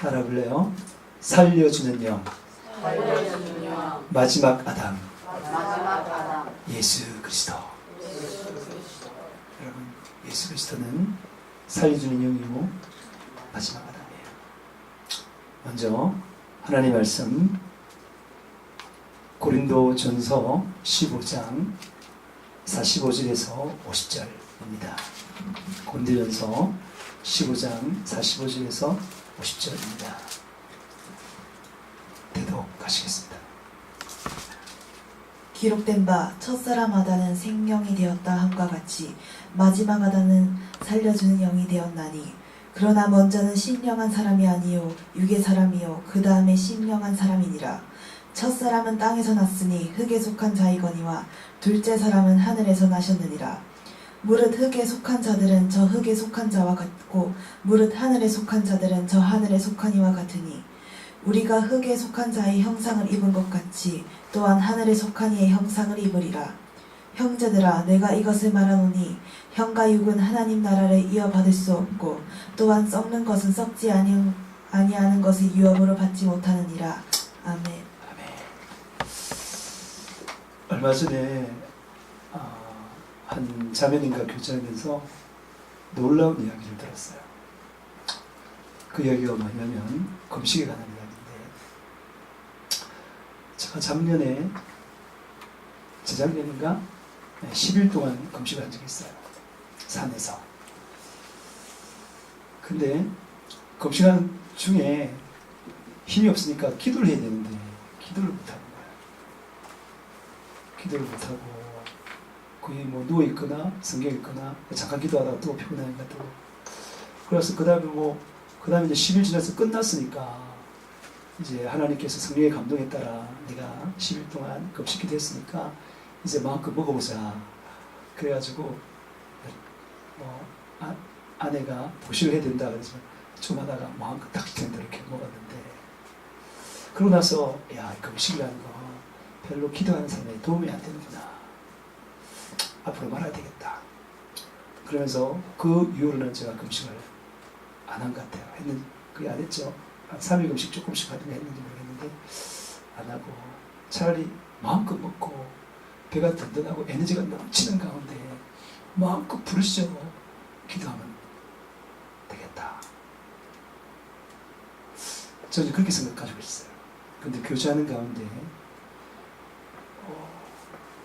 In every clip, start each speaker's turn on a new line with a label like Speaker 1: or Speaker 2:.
Speaker 1: 따라 불러요. 살려주는 영.
Speaker 2: 살려주는 영.
Speaker 1: 마지막 아담.
Speaker 2: 마지막 아담.
Speaker 1: 예수 그리스도.
Speaker 2: 예수 그리스도.
Speaker 1: 여러분, 예수 그리스도는 살려주는 영이고 마지막 아담이에요. 먼저 하나님 말씀 고린도전서 15장 45절에서 50절입니다. 고린도전서 15장 45절에서 50절입니다. 대독하시겠습니다.
Speaker 3: 기록된 바 첫사람 아담은 생명이 되었다 함과 같이 마지막 아담은 살려주는 영이 되었나니 그러나 먼저는 신령한 사람이 아니요 육의 사람이요 그 다음에 신령한 사람이니라. 첫사람은 땅에서 났으니 흙에 속한 자이거니와 둘째 사람은 하늘에서 나셨느니라. 무릇 흙에 속한 자들은 저 흙에 속한 자와 같고 무릇 하늘에 속한 자들은 저 하늘에 속한 이와 같으니 우리가 흙에 속한 자의 형상을 입은 것 같이 또한 하늘에 속한 이의 형상을 입으리라. 형제들아 내가 이것을 말하노니 형과 육은 하나님 나라를 이어받을 수 없고 또한 썩는 것은 썩지 아니하는 것을 유업으로 받지 못하느니라. 아멘.
Speaker 1: 아멘. 얼마 전에 한 자매님과 교제하면서 놀라운 이야기를 들었어요. 그 이야기가 뭐냐면 금식에 관한 이야기인데, 제가 작년에 재작년인가 10일 동안 금식을 한 적이 있어요. 산에서. 근데 금식하는 중에 힘이 없으니까 기도를 해야 되는데 기도를 못하는 거예요. 기도를 못하고 거의 뭐 누워있거나 성경 읽거나 잠깐 기도하다가 또 피곤하니까 또. 그래서 그 다음에 이제 10일 지나서 끝났으니까 이제 하나님께서 성령의 감동에 따라 네가 10일 동안 금식 기도했으니까 이제 마음껏 먹어보자. 그래가지고 아내가 보식을 해야 된다 그래서 좀 하다가 마음껏 딱 된다 이렇게 먹었는데, 그러고 나서 야, 금식이라는 거 별로 기도하는 사람에 도움이 안 되는구나. 앞으로 말아야 되겠다. 그러면서 그 이후로는 제가 금식을 안 한 것 같아요. 그게 안 했죠. 한 3일 금식 조금씩 하든가 했는지 모르겠는데 안 하고 차라리 마음껏 먹고 배가 든든하고 에너지가 넘치는 가운데 마음껏 부르시죠. 기도하면 되겠다. 저는 그렇게 생각가지고 있어요. 근데 교제하는 가운데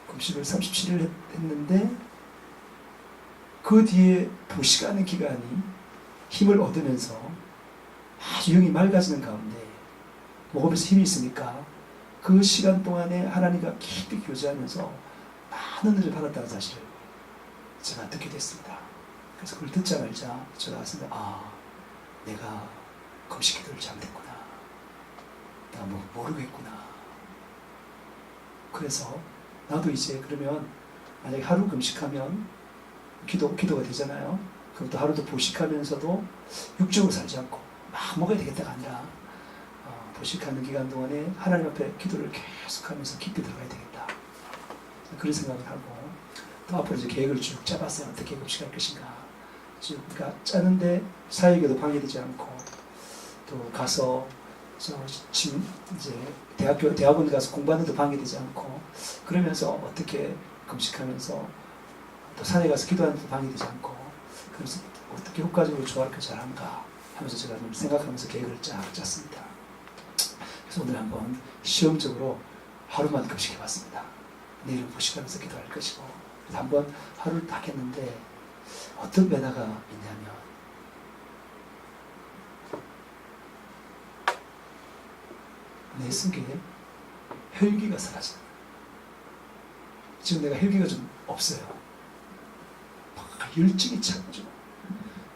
Speaker 1: 금식을 37일 했는데 그 뒤에 부식하는 기간이 힘을 얻으면서 아주 영이 맑아지는 가운데 목업에서 힘이 있으니까 그 시간 동안에 하나님과 깊이 교제하면서 많은 은혜를 받았다는 사실을 제가 듣게 됐습니다. 그래서 그걸 듣자마자 제가 내가 금식 기도를 잘못했구나. 내가 모르겠구나. 그래서 나도 이제 그러면 만약에 하루 금식하면 기도가 되잖아요. 그럼 또 하루도 보식하면서도 육적으로 살지 않고 막 먹어야 되겠다가 아니라 보식하는 기간 동안에 하나님 앞에 기도를 계속하면서 깊이 들어가야 되겠다. 그런 생각을 하고 또 앞으로 이제 계획을 쭉 짜봤어요. 어떻게 금식할 것인가. 그러니까 짜는데 사역에도 방해되지 않고 또 가서 이제 대학원 가서 공부하는데도 방해되지 않고 그러면서 어떻게 금식하면서 또 산에 가서 기도하는데도 방해되지 않고 그래서 어떻게 효과적으로 조화롭게 잘한가 하면서 제가 좀 생각하면서 계획을 쫙 짰습니다. 그래서 오늘 한번 시험적으로 하루만 금식해봤습니다. 내일은 보식하면서 기도할 것이고 그래서 한번 하루를 딱 했는데 어떤 변화가 있냐면 내 속에 혈기가 사라져요. 지금 내가 혈기가 좀 없어요. 막 열정이 차가지고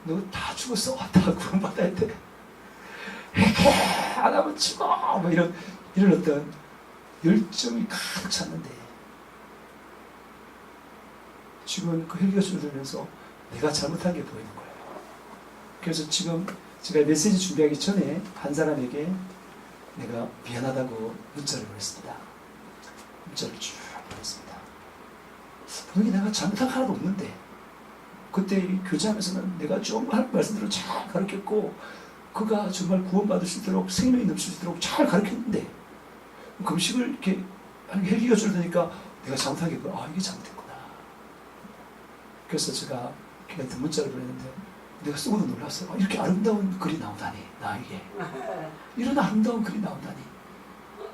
Speaker 1: 너 다 죽었어. 다 구원받아야 돼. 안 하면 죽어. 뭐 이런 어떤 열정이 가득 찼는데 지금 그 혈기가 줄어들면서 내가 잘못한 게 보이는 거예요. 그래서 지금 제가 메시지 준비하기 전에 한 사람에게 내가 미안하다고 문자를 보냈습니다. 문자를 쭉 보냈습니다. 분명히 내가 잘못한 거 하나도 없는데 그때 교제하면서는 내가 좀 할 말씀들을 잘 가르쳤고 그가 정말 구원받을 수 있도록 생명이 넘칠 수 있도록 잘 가르쳤는데 금식을 이렇게 헬기가 줄어드니까 내가 잘못하겠구나. 아, 이게 잘못했구나. 그래서 제가 걔한테 문자를 보냈는데 내가 쓰고도 놀랐어요. 아, 이렇게 아름다운 글이 나오다니, 나에게. 이런 아름다운 글이 나오다니.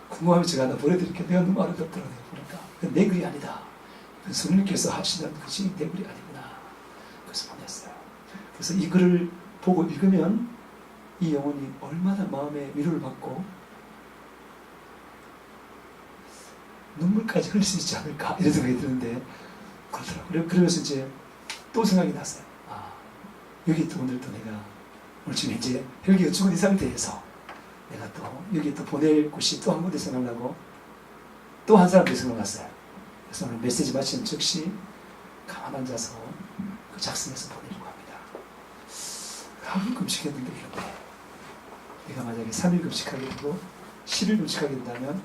Speaker 1: 궁금하면 제가 하나 보내드릴게요. 내가 너무 아름답더라고요. 보니까. 그건 내 글이 아니다. 그건 성령께서 하시는 것이 내 글이 아니구나. 그래서 보냈어요. 그래서 이 글을 보고 읽으면 이 영혼이 얼마나 마음의 위로를 받고 눈물까지 흘릴 수 있지 않을까 이런 생각이 드는데 그렇더라고요. 그러면서 이제 또 생각이 났어요. 아, 여기 또 오늘 또 내가 오늘 지금 이제 헬기가 죽은 이 상태에서 내가 또 여기 또 보낼 곳이 또 한 군데 생각나고 또 한 사람도 생각났어요. 그래서 오늘 메시지 마친 즉시 가만 앉아서 그 작성해서 보내려고 합니다. 하루 금식했는데 이런데 내가 만약에 3일 금식하게 되고 10일 금식하게 된다면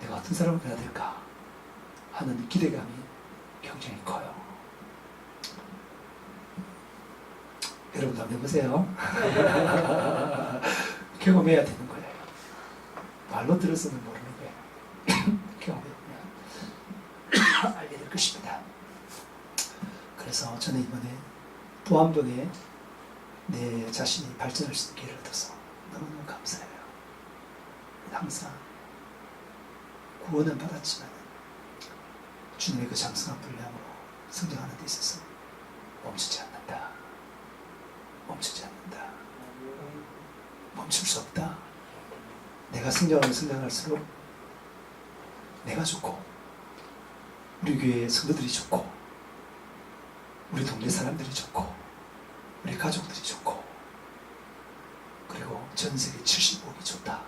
Speaker 1: 내가 어떤 사람을 가야 될까 하는 기대감이 굉장히 커요. 여러분도 한번 해보세요. 경험해야 되는 거예요. 말로 들어서는 모르는 거예요. 경험해보면 알게 될 것입니다. 그래서 저는 이번에 또 한 번에 내 자신이 발전할 수 있는 기회를 얻어서 너무너무 감사해요. 항상 구원은 받았지만 주님의 그 장성한 분량으로 성장하는 데 있어서 멈추지 않는다. 멈추지 않는다. 멈출 수 없다. 내가 성장할수록 내가 좋고 우리 교회 성도들이 좋고 우리 동네 사람들이 좋고 우리 가족들이 좋고 그리고 전 세계 70억이 좋다.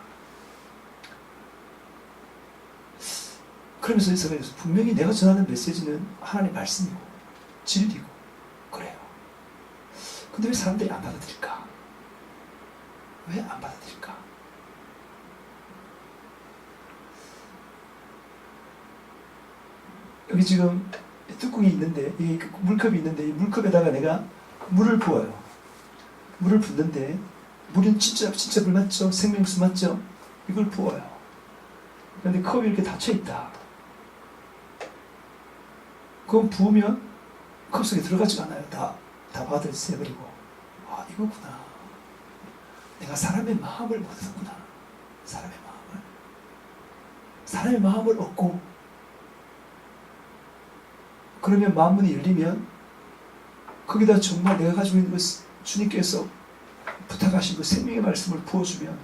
Speaker 1: 그러면서 이 세상에서 분명히 내가 전하는 메시지는 하나님의 말씀이고 진리고 그래요. 근데 왜 사람들이 안 받아들일까? 왜 안 받아들일까? 여기 지금 뚜껑이 있는데 이 물컵이 있는데 이 물컵에다가 내가 물을 부어요. 물을 붓는데 물은 진짜 물 맞죠? 생명수 맞죠? 이걸 부어요. 그런데 컵이 이렇게 닫혀 있다. 그건 부으면 컵 속에 들어가지 않아요. 다 받을 세버리고. 아, 이거구나. 내가 사람의 마음을 못 얻었구나. 사람의 마음을 얻고 그러면 마음문이 열리면 거기다 정말 내가 가지고 있는 그 주님께서 부탁하신 그 생명의 말씀을 부어주면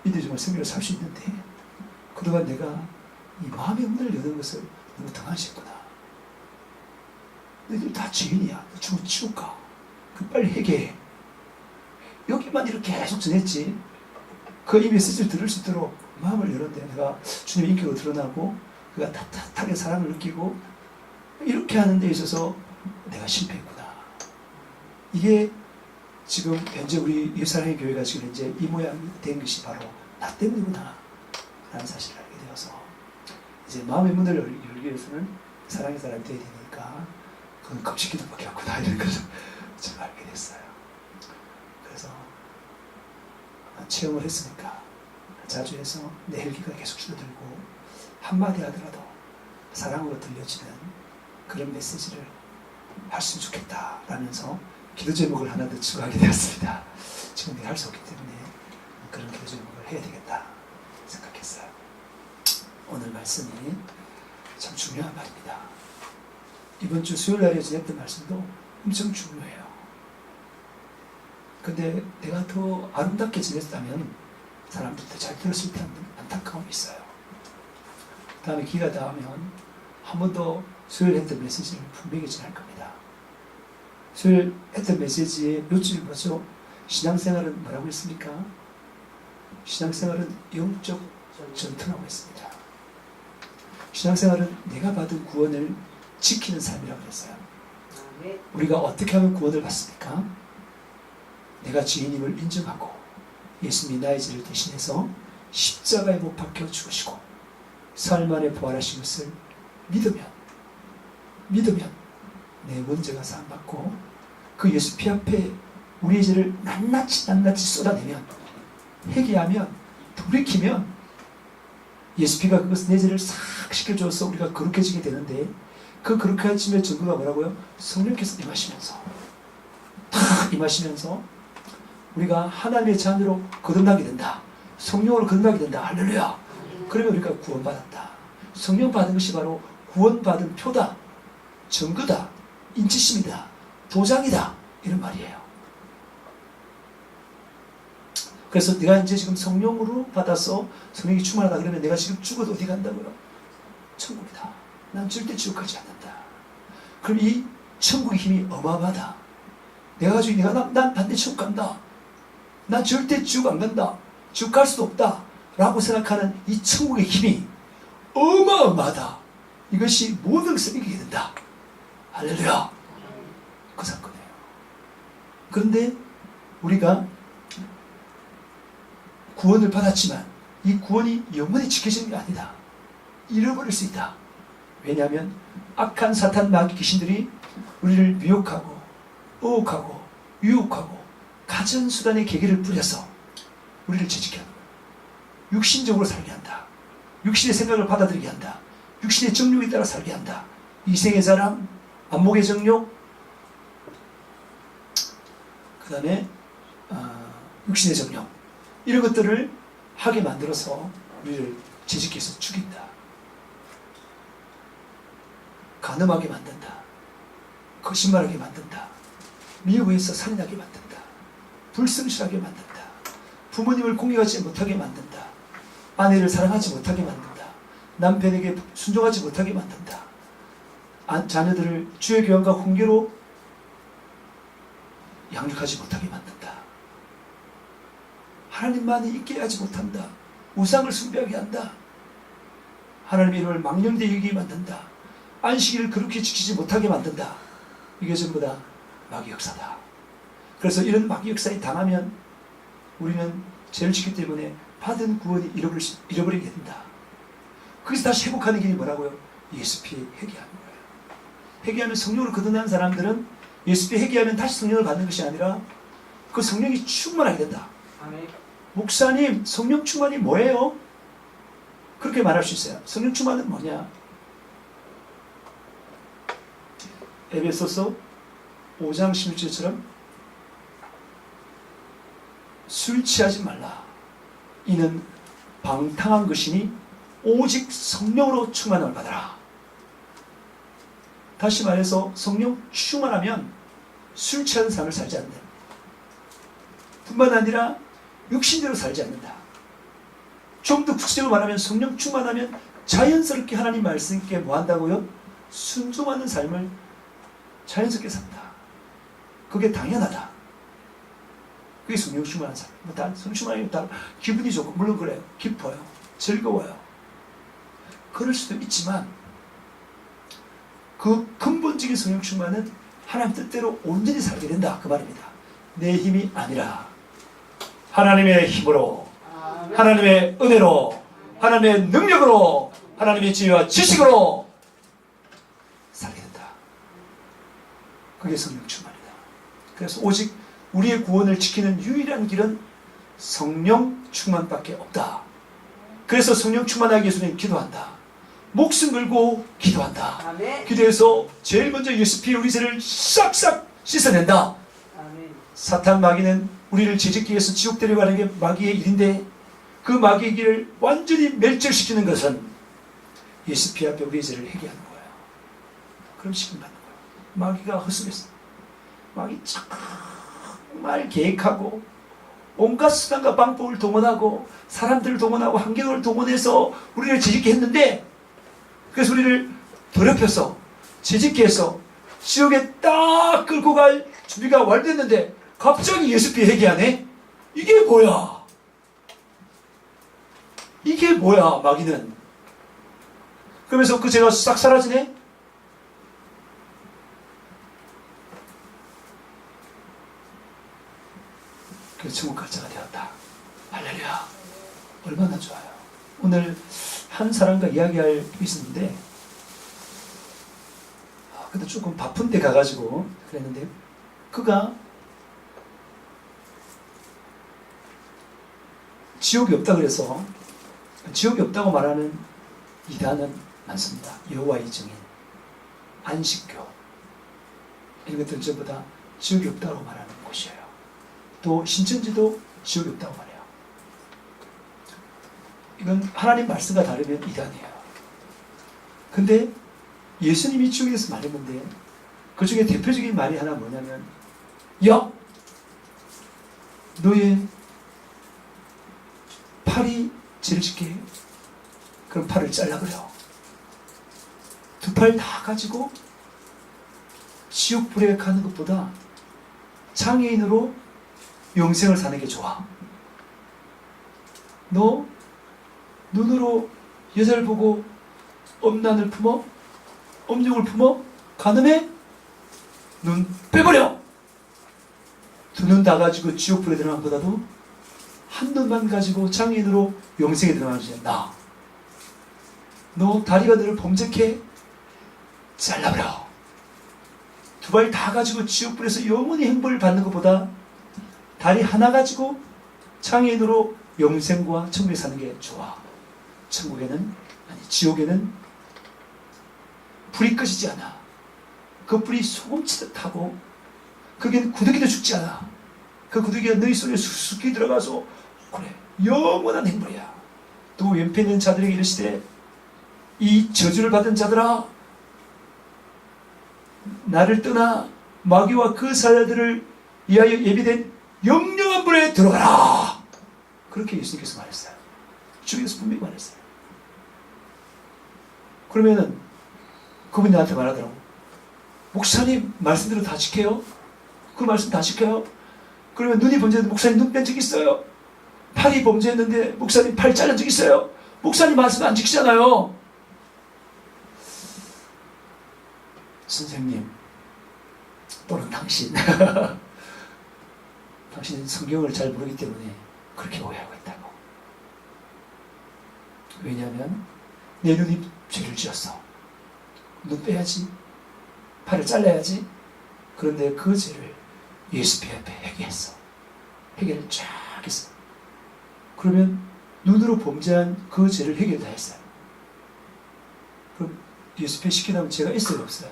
Speaker 1: 이들이 정말 생명을 살 수 있는데 그동안 내가 이 마음의 문을 여는 것을 너무 등한시했구나. 너희들 다 죄인이야. 죽으면 지옥 가. 빨리 회개해. 여기만 이렇게 계속 전했지. 그 이 메시지를 들을 수 있도록 마음을 열었는데 내가 주님의 인격으로 드러나고 그가 따뜻하게 사랑을 느끼고 이렇게 하는 데 있어서 내가 실패했구나. 이게 지금 현재 우리 예사랑의 교회가 지금 이제 이 모양이 된 것이 바로 나 때문이구나 라는 사실을 알게 되어서 이제 마음의 문을 열기 위해서는 사랑의 사람이 되어야 되니까 그건 금식기도밖에 없구나 이런 것을 제가 알게 됐어요. 그래서 체험을 했으니까 자주 해서 내 헬기가 계속 줄어들고 한마디 하더라도 사랑으로 들려지는 그런 메시지를 했으면 좋겠다 라면서 기도 제목을 하나 더 추가하게 되었습니다. 지금 내가 할 수 없기 때문에 그런 기도 제목을 해야 되겠다 생각했어요. 오늘 말씀이 참 중요한 말입니다. 이번 주 수요일 날에 지냈던 말씀도 엄청 중요해요. 근데 내가 더 아름답게 지냈다면 사람들도 잘 들었을 텐데 안타까움이 있어요. 다음에 기회가 닿으면 한 번 더 수요일 했던 메시지를 분명히 전할 겁니다. 수요일 했던 메시지의 요점이 뭐죠? 신앙생활은 뭐라고 했습니까? 신앙생활은 영적 전투라고 했습니다. 신앙생활은 내가 받은 구원을 지키는 삶이라고 했어요. 우리가 어떻게 하면 구원을 받습니까? 내가 죄인임을 인정하고 예수님이 나의 죄를 대신해서 십자가에 못 박혀 죽으시고 사흘 만에 부활하신 것을 믿으면 내 문제가 사함받고 그 예수 피 앞에 우리의 죄를 낱낱이 쏟아내면, 회개하면, 돌이키면 예수피가 그것을 내 죄를 싹 씻겨줘서 우리가 거룩해지게 되는데, 그 거룩해짐의 증거가 뭐라고요? 성령께서 임하시면서 탁 임하시면서 우리가 하나님의 자녀로 거듭나게 된다. 성령으로 거듭나게 된다. 할렐루야. 그러면 우리가 구원받았다. 성령 받은 것이 바로 구원받은 표다, 증거다, 인치심이다, 도장이다, 이런 말이에요. 그래서 내가 이제 지금 성령으로 받아서 성령이 충만하다 그러면 내가 지금 죽어도 어디 간다고요? 천국이다. 난 절대 지옥 가지 않는다. 그럼 이 천국의 힘이 어마어마하다. 내가 가지고 난 반대 지옥 간다. 난 절대 지옥 안 간다. 지옥 갈 수도 없다. 라고 생각하는 이 천국의 힘이 어마어마하다. 이것이 모든 것을 이기게 된다. 할렐루야. 그 사건이에요. 그런데 우리가 구원을 받았지만 이 구원이 영원히 지켜지는 게 아니다. 잃어버릴 수 있다. 왜냐하면 악한 사탄 마귀 귀신들이 우리를 미혹하고 어혹하고 유혹하고 가전수단의 계기를 뿌려서 우리를 재직해 하는 거예요. 육신적으로 살게 한다. 육신의 생각을 받아들이게 한다. 육신의 정욕에 따라 살게 한다. 이생의 자랑, 안목의 정욕, 그 다음에 육신의 정욕, 이런 것들을 하게 만들어서 우리를 재직해서 죽인다. 간음하게 만든다. 거짓말하게 만든다. 미혹해서 살인하게 만든다. 불성실하게 만든다. 부모님을 공경하지 못하게 만든다. 아내를 사랑하지 못하게 만든다. 남편에게 순종하지 못하게 만든다. 자녀들을 주의 교양과 훈계로 양육하지 못하게 만든다. 하나님만이 있게 하지 못한다. 우상을 숭배하게 한다. 하나님의 이름을 망령되게 여기게 만든다. 안식일을 그렇게 지키지 못하게 만든다. 이게 전부 다 마귀 역사다. 그래서 이런 마귀 역사에 당하면 우리는 죄를 짓기 때문에 받은 구원이 잃어버리게 된다. 거기서 다시 회복하는 길이 뭐라고요? 예수피에 회개하는 거예요. 회개하면 성령으로 거듭난 사람들은 예수피에 회개하면 다시 성령을 받는 것이 아니라 그 성령이 충만하게 된다.
Speaker 2: 아멘.
Speaker 1: 목사님, 성령 충만이 뭐예요? 그렇게 말할 수 있어요. 성령 충만은 뭐냐? 에베소서 5장 16절처럼 술 취하지 말라. 이는 방탕한 것이니 오직 성령으로 충만함을 받아라. 다시 말해서 성령 충만하면 술 취하는 삶을 살지 않는다. 뿐만 아니라 육신대로 살지 않는다. 좀 더 구체적으로 말하면 성령 충만하면 자연스럽게 하나님 말씀께 뭐 한다고요? 순종하는 삶을 자연스럽게 산다. 그게 당연하다. 그게 성령 충만한 삶. 성령 충만하면 다 기분이 좋고, 물론 그래요. 기뻐요. 즐거워요. 그럴 수도 있지만 그 근본적인 성령 충만은 하나님 뜻대로 온전히 살게 된다. 그 말입니다. 내 힘이 아니라 하나님의 힘으로, 하나님의 은혜로, 하나님의 능력으로, 하나님의 지혜와 지식으로 살게 된다. 그게 성령 충만이다. 그래서 오직 우리의 구원을 지키는 유일한 길은 성령 충만밖에 없다. 그래서 성령 충만하기 위해서는 기도한다. 목숨 걸고 기도한다.
Speaker 2: 아멘.
Speaker 1: 기도해서 제일 먼저 예수피에 우리 죄를 싹싹 씻어낸다.
Speaker 2: 아멘.
Speaker 1: 사탄 마귀는 우리를 죄짓기 위해서 지옥 데려가는 게 마귀의 일인데, 그 마귀의 길을 완전히 멸절시키는 것은 예수피 앞에 우리의 죄를 회개하는 거예요. 그럼 시kim 받는 거예요. 마귀가 허술했어. 마귀 정말 계획하고 온갖 수단과 방법을 동원하고 사람들을 동원하고 환경을 동원해서 우리를 죄짓게 했는데, 그래서 우리를 더럽혀서 죄짓게 해서 지옥에 딱 끌고 갈 준비가 완료됐는데 갑자기 예수피 회개하네? 이게 뭐야? 이게 뭐야, 마귀는? 그러면서 그 죄가 싹 사라지네? 그래서 천국 갈 자가 되었다. 할렐루야. 얼마나 좋아요. 오늘 한 사람과 이야기할 게 있었는데, 근데 조금 바쁜 데 가가지고 그랬는데, 그가 지옥이 없다 그래서 지옥이 없다고 말하는 이단은 많습니다. 여호와의 증인, 안식교 이런 것들은 전부 다 지옥이 없다고 말하는 곳이에요. 또 신천지도 지옥이 없다고 말해요. 이건 하나님 말씀과 다르면 이단이에요. 근데 예수님이 지옥에 대해서 말했는데 그 중에 대표적인 말이 하나 뭐냐면, 야! 너의 팔이 죄를 짓게 해. 그럼 팔을 잘라버려. 두 팔 다 가지고 지옥불에 가는 것보다 장애인으로 영생을 사는 게 좋아. 너 눈으로 여자를 보고 엄난을 품어? 엄욕을 품어? 가늠해? 눈 빼버려! 두 눈 다 가지고 지옥불에 들어간 것보다도 한 눈만 가지고 장애인으로 영생에 들어가는 것이 나아. 너 다리가 너를 범죄케? 잘라버려. 두 발 다 가지고 지옥불에서 영원히 행복을 받는 것보다 다리 하나 가지고 장애인으로 영생과 천국에 사는 게 좋아. 지옥에는 불이 꺼지지 않아. 그 불이 소금치듯 하고 거기는 구더기도 죽지 않아. 그 구더기가 너희 손에 수수께끼 들어가서 그래 영원한 행복이야. 또 연패 있는 자들에게 이르시되 이 저주를 받은 자들아, 나를 떠나 마귀와 그 사자들을 위하여 예비된 영영한 불에 들어가라. 그렇게 예수님께서 말했어요. 주께서 분명히 말했어요. 그러면은 그분이 나한테 말하더라고. 목사님 말씀대로 다 지켜요? 그 말씀 다 지켜요? 그러면 눈이 범죄했는데 목사님 눈 뺀 적 있어요? 팔이 범죄했는데 목사님 팔 자른 적 있어요? 목사님 말씀 안 지키잖아요. 선생님 또는 당신 당신은 성경을 잘 모르기 때문에 그렇게 오해하고 있다고. 왜냐하면 내 눈이 죄를 지었어. 눈 빼야지. 팔을 잘라야지. 그런데 그 죄를 예수 피 앞에 회개했어. 회개를 쫙 했어. 그러면 눈으로 범죄한 그 죄를 회개 다 했어요. 그럼 예수 피 시키다면 죄가 있어요 없어요?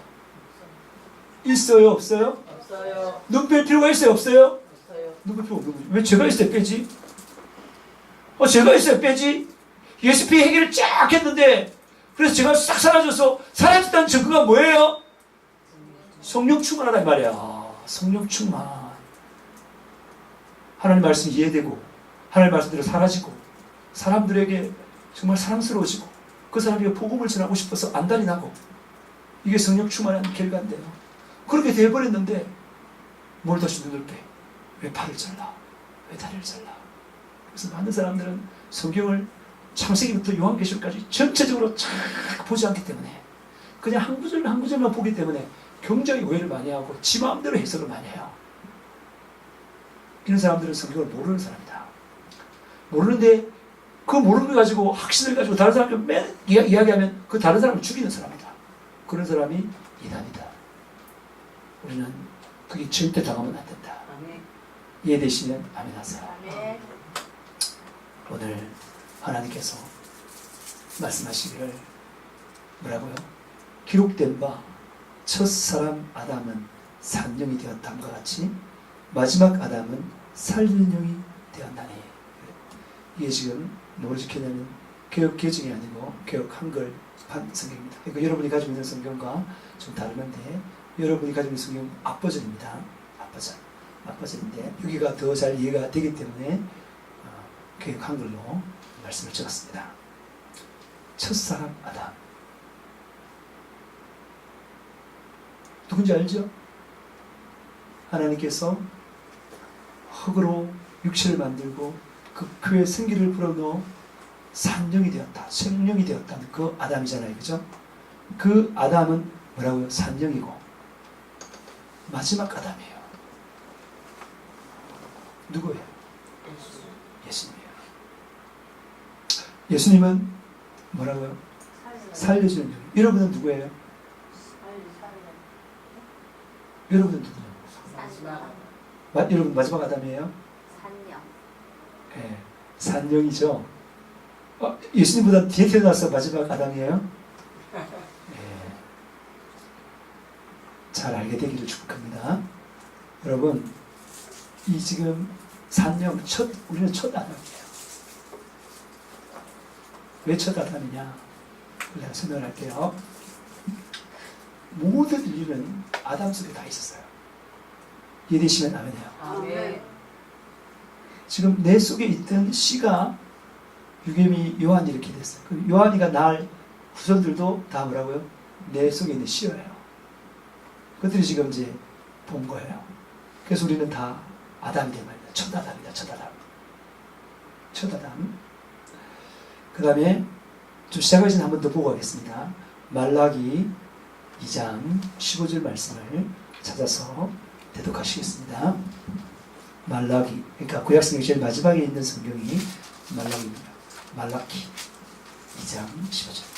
Speaker 1: 있어요 없어요?
Speaker 2: 없어요.
Speaker 1: 눈 뺄 필요가 있어요 없어요?
Speaker 2: 없어요.
Speaker 1: 눈 뺄 필요 없는 거지. 왜 죄가 있어야 빼지? 죄가 있어야 빼지? 예수 피 회개를 쫙 했는데 그래서 제가 싹 사라져서 사라졌다는 증거가 뭐예요? 성령 충만하다 이 말이야. 성령 충만. 하나님 말씀이 이해되고 하나님 말씀대로 사라지고 사람들에게 정말 사랑스러워지고 그 사람에게 복음을 전하고 싶어서 안달이 나고 이게 성령 충만한 결과인데요. 그렇게 돼버렸는데 뭘 다시 눈을 빼? 왜 팔을 잘라? 왜 다리를 잘라? 그래서 많은 사람들은 성경을 창세기부터 요한계시록까지 전체적으로 쫙 보지 않기 때문에 그냥 한 구절 한 구절만 보기 때문에 굉장히 오해를 많이 하고 지 마음대로 해석을 많이 해요. 이런 사람들은 성경을 모르는 사람이다. 모르는데 그 모르는 거 가지고 확신을 가지고 다른 사람을 맨 이야기하면 그 다른 사람을 죽이는 사람이다. 그런 사람이 이단이다. 우리는 그게 절대 당하면 안 된다.
Speaker 2: 아멘.
Speaker 1: 이해되시면 아멘 하세요.
Speaker 2: 아멘.
Speaker 1: 오늘 하나님께서 말씀하시기를 뭐라고요? 기록된 바 첫사람 아담은 산영이 되었다함과 같이 마지막 아담은 살리는 영이 되었나니. 이게 지금 뭐로 지켰냐면 개역 개정이 아니고 개역 한글판 성경입니다. 그러니까 여러분이 가지고 있는 성경과 좀 다르는데 여러분이 가지고 있는 성경 앞버전입니다. 앞버전인데 여기가 더 잘 이해가 되기 때문에 개역 한글로 말씀을 적었습니다. 첫사람 아담 누군지 알죠? 하나님께서 흙으로 육체를 만들고 그 그의 생기를 불어넣어 산영이 되었다, 생명이 되었다는 그 아담이잖아요, 그죠? 그 아담은 뭐라고요? 산영이고 마지막 아담이에요. 누구예요? 예수님이에요. 예수님은 뭐라고요? 살려주는 영. 여러분은 누구예요? 여러분은 누구예요?
Speaker 2: 마지막
Speaker 1: 여러분 마지막 아담이에요?
Speaker 2: 산영.
Speaker 1: 예. 산영이죠. 예수님보다 뒤에 태어나서 마지막 아담이에요? 네. 잘 알게 되기를 축복합니다. 여러분, 이 지금 산영 우리는 첫 아담이에요. 왜 첫 아담이냐? 내가 설명을 할게요. 모든 인류는 아담 속에 다 있었어요. 이해되시면 아멘해요.
Speaker 2: 아멘.
Speaker 1: 지금 내 속에 있던 씨가 유개미 요한이 이렇게 됐어요. 그 요한이가 낳을 후손들도 다 뭐라고요? 내 속에 있는 씨예요. 그들이 지금 이제 본 거예요. 그래서 우리는 다 아담이 된 말입니다. 첫 아담이다. 첫 아담. 첫 아담. 그 다음에 좀 시작하기 전에 한 번 더 보고 가겠습니다. 말라기 2장 15절 말씀을 찾아서 대독하시겠습니다. 말라기, 그러니까 구약성경 제일 마지막에 있는 성경이 말라기입니다. 말라기 2장 15절.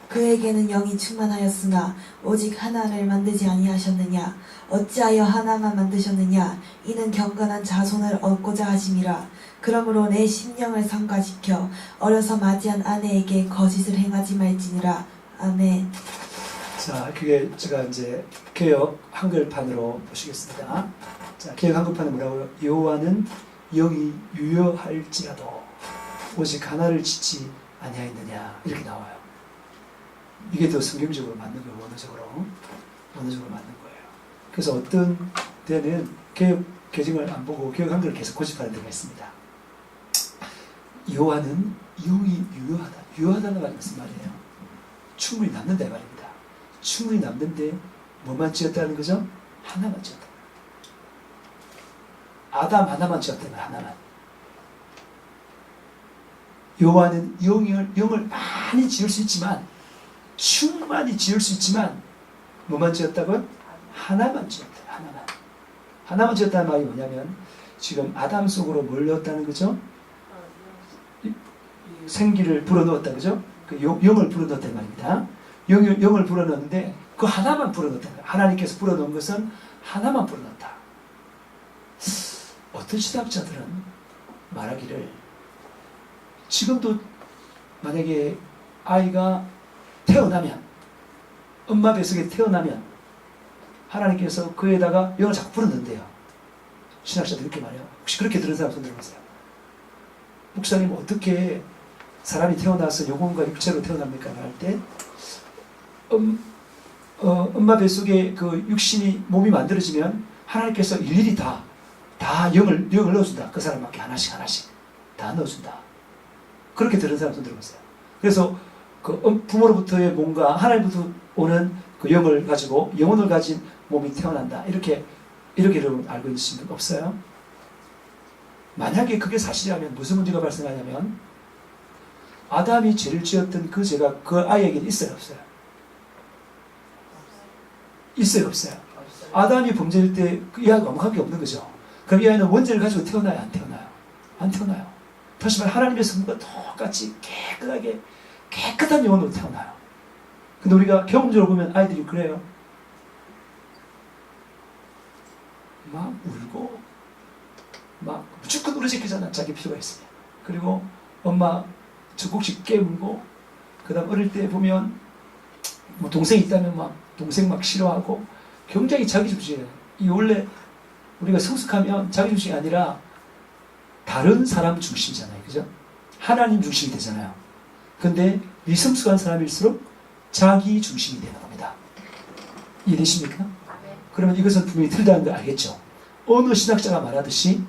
Speaker 3: 그에게는 영이 충만하였으나 오직 하나를 만들지 아니하셨느냐? 어찌하여 하나만 만드셨느냐? 이는 경건한 자손을 얻고자 하심이라. 그러므로 내 심령을 성가시켜 어려서 맞이한 아내에게 거짓을 행하지 말지니라. 아멘.
Speaker 1: 자, 그게 제가 이제 개역 한글판으로 보시겠습니다. 자, 개역 한글판은 뭐라고요? 여호와는 영이 유효할지라도 오직 하나를 짓지 아니하였느냐, 이렇게 나와요. 이게 더 성경적으로 맞는 거예요. 원어적으로 맞는 거예요. 그래서 어떤 때는 개역 개정을 안 보고 개역 한글을 계속 고집하는 데가 있습니다. 여호와는 영이 유효하다. 유효하다는 말이 무슨 말이에요? 충분히 남는다 이 말입니다. 충분히 남는데 뭐만 지었다는 거죠? 하나만 지었다. 아담 하나만 지었다는 하나만. 여호와는 영을 많이 지을 수 있지만, 충만히 지을 수 있지만 뭐만 지었다고요? 하나만 지었다. 하나만 지었다는 말이 뭐냐면 지금 아담 속으로 뭘 넣었다는 거죠? 생기를 불어넣었다, 그죠? 그 영을 불어넣었단 말입니다. 영을 불어넣었는데 그 하나만 불어넣었다. 하나님께서 불어넣은 것은 하나만 불어넣었다. 어떤 신학자들은 말하기를, 지금도 만약에 아이가 태어나면, 엄마 뱃속에 태어나면 하나님께서 그에다가 영을 자꾸 불어넣는데요. 신학자들이 이렇게 말해요. 혹시 그렇게 들은 사람 손 들어보세요. 목사님, 어떻게 사람이 태어나서 영혼과 육체로 태어납니까? 할 때 엄마 뱃속에 그 육신이, 몸이 만들어지면 하나님께서 일일이 다 영을 넣어준다. 그 사람밖에 하나씩 다 넣어준다. 그렇게 들은 사람 손 들어보세요. 그래서 그 부모로부터의 뭔가 하나님부터 오는 그 영을 가지고 영혼을 가진 몸이 태어난다. 이렇게 여러분 알고 있으신 분 없어요? 만약에 그게 사실이라면 무슨 문제가 발생하냐면, 아담이 죄를 지었던 그 죄가 그 아이에게는 있어요, 없어요? 있어요, 없어요? 아담이 범죄일 때 그 이하고 아무 관계 없는 거죠. 그럼 이 아이는 원죄를 가지고 태어나요, 안 태어나요? 안 태어나요. 다시 말해, 하나님의 성부가 똑같이 깨끗한 영혼으로 태어나요. 근데 우리가 경험적으로 보면 아이들이 그래요. 막 울고 막 무조건 울어제끼잖아. 자기 필요가 있으면. 그리고 엄마 적국씩 깨물고, 그 다음 어릴 때 보면 뭐 동생이 있다면 막 동생 막 싫어하고, 굉장히 자기중심이에요. 이 원래 우리가 성숙하면 자기중심이 아니라 다른 사람 중심이잖아요. 그죠? 하나님 중심이 되잖아요. 근데 미성숙한 사람일수록 자기 중심이 되는 겁니다. 이해되십니까? 그러면 이것은 분명히 틀리다는 걸 알겠죠? 어느 신학자가 말하듯이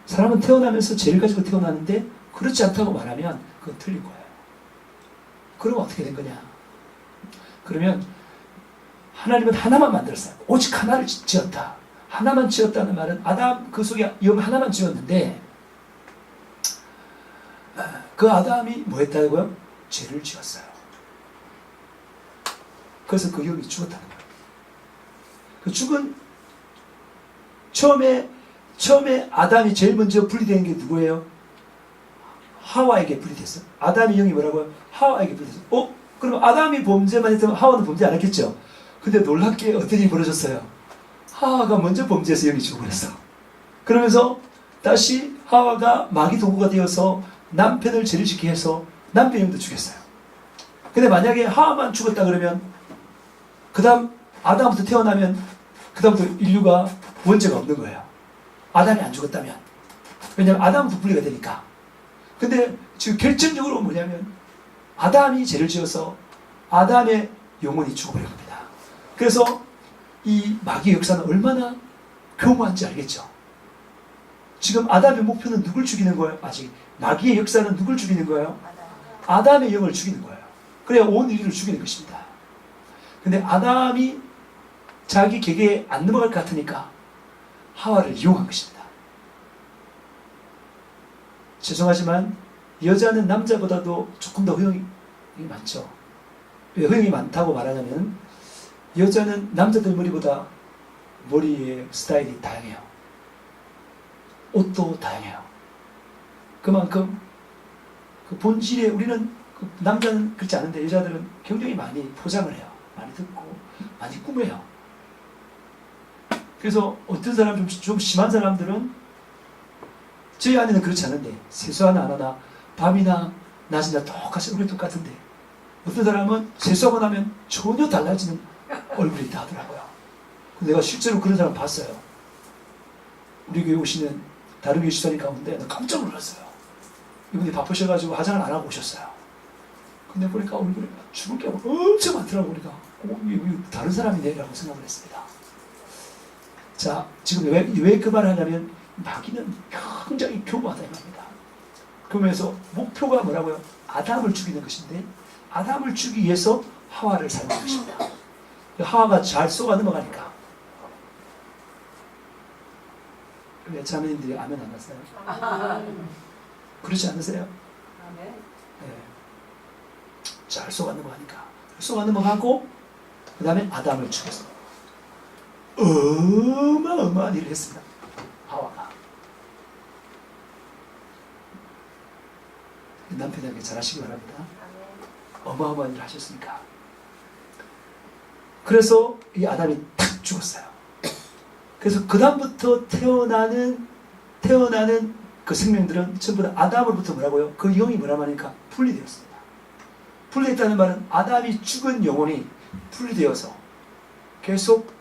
Speaker 1: 사람은 태어나면서 죄를 가지고 태어나는데 그렇지 않다고 말하면 그건 틀린 거예요. 그러면 어떻게 된 거냐? 그러면 하나님은 하나만 만들었어요. 오직 하나를 지었다. 하나만 지었다는 말은 아담 그 속에 영 하나만 지었는데, 그 아담이 뭐 했다고요? 죄를 지었어요. 그래서 그 영이 죽었다는 거예요. 그 처음에 처음에 아담이 제일 먼저 분리되는 게 누구예요? 하와에게 분리됐어요. 아담의 영이 뭐라고요? 하와에게 분리됐어요. 그럼 아담이 범죄만 했다면 하와는 범죄 안 했겠죠? 근데 놀랍게 어떤 일이 벌어졌어요? 하와가 먼저 범죄해서 영이 죽어버렸어. 그러면서 다시 하와가 마귀 도구가 되어서 남편을 죄를 짓게 해서 남편 영도 죽였어요. 근데 만약에 하와만 죽었다 그러면 그 다음 아담부터 태어나면 그 다음부터 인류가 원죄가 없는 거예요. 아담이 안 죽었다면. 왜냐하면 아담부터 분리가 되니까. 근데 지금 결정적으로 뭐냐면 아담이 죄를 지어서 아담의 영혼이 죽어버린 겁니다. 그래서 이 마귀의 역사는 얼마나 교묘한지 알겠죠? 지금 아담의 목표는 누굴 죽이는 거예요? 아직 마귀의 역사는 누굴 죽이는 거예요? 아담의 영을 죽이는 거예요. 그래야 온 인류를 죽이는 것입니다. 근데 아담이 자기 계계에 안 넘어갈 것 같으니까 하와를 이용한 것입니다. 죄송하지만 여자는 남자보다도 조금 더 허용이 많죠. 왜 허용이 많다고 말하냐면 여자는 남자들 머리보다 머리의 스타일이 다양해요. 옷도 다양해요. 그만큼 그 본질에 우리는 남자는 그렇지 않은데 여자들은 굉장히 많이 포장을 해요. 많이 듣고 많이 꾸며요. 그래서 어떤 사람 좀 심한 사람들은 저희 아내는 그렇지 않은데 세수하나 안 하나 밤이나 낮이나 똑같이 얼굴이 똑같은데 어떤 사람은 세수하고 나면 전혀 달라지는 얼굴이 있다 하더라고요. 내가 실제로 그런 사람 봤어요. 우리 교회 오시는 다른 교회 시선이 가운데 나 깜짝 놀랐어요. 이분이 바쁘셔가지고 화장을 안 하고 오셨어요. 근데 보니까 얼굴에 죽을 게 엄청 많더라고. 보니까 이거 다른 사람이네 라고 생각을 했습니다. 자, 지금 왜 그 말을 하냐면 마귀는 굉장히 교묘하다 이 말입니다. 그러면서 목표가 뭐라고요? 아담을 죽이는 것인데 아담을 죽이기 위해서 하와를 사용한 것입니다. 하와가 잘 쏘가 넘어가니까. 왜 자매님들이 아멘 안 하세요? 그렇지 않으세요? 네. 잘 쏘가 넘어가니까. 쏘가 넘어가고 그 다음에 아담을 죽였어. 어마어마한 일을 했습니다. 하와가. 남편에게 잘하시기 바랍니다. 어마어마한 일을 하셨으니까. 그래서 이 아담이 탁 죽었어요. 그래서 그 다음부터 태어나는 그 생명들은 전부 다 아담으로부터 뭐라고요? 그 영이 뭐라 하니까 분리되었습니다. 분리됐다는 말은 아담이 죽은 영혼이 분리되어서 계속